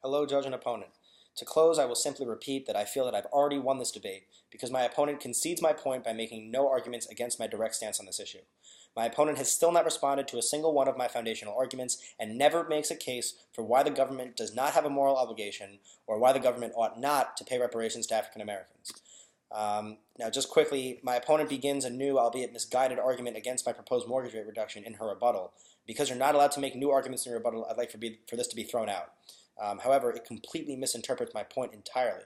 Hello, judge and opponent. To close, I will simply repeat that I feel that I've already won this debate because my opponent concedes my point by making no arguments against my direct stance on this issue. My opponent has still not responded to a single one of my foundational arguments and never makes a case for why the government does not have a moral obligation or why the government ought not to pay reparations to African Americans. Now, just quickly, my opponent begins a new, albeit misguided, argument against my proposed mortgage rate reduction in her rebuttal. Because you're not allowed to make new arguments in your rebuttal, I'd like for this to be thrown out. However, it completely misinterprets my point entirely,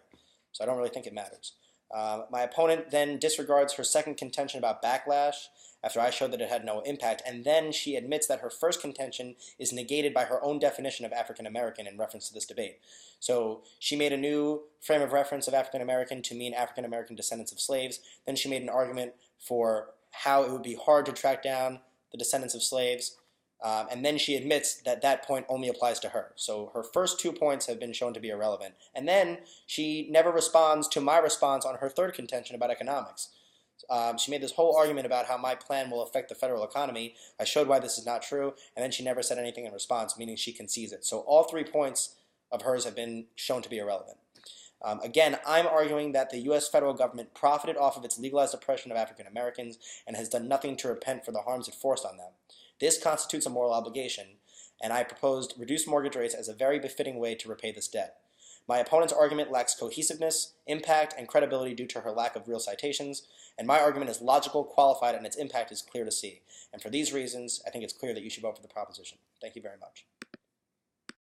so I don't really think it matters. My opponent then disregards her second contention about backlash after I showed that it had no impact, and then she admits that her first contention is negated by her own definition of African American in reference to this debate. So she made a new frame of reference of African American to mean African American descendants of slaves. Then she made an argument for how it would be hard to track down the descendants of slaves. And then she admits that that point only applies to her. So her first 2 points have been shown to be irrelevant. And then she never responds to my response on her third contention about economics. She made this whole argument about how my plan will affect the federal economy. I showed why this is not true, and then she never said anything in response, meaning she concedes it. So all 3 points of hers have been shown to be irrelevant. Again, I'm arguing that the U.S. federal government profited off of its legalized oppression of African Americans and has done nothing to repent for the harms it forced on them. This constitutes a moral obligation, and I proposed reduced mortgage rates as a very befitting way to repay this debt. My opponent's argument lacks cohesiveness, impact, and credibility due to her lack of real citations, and my argument is logical, qualified, and its impact is clear to see. And for these reasons, I think it's clear that you should vote for the proposition. Thank you very much.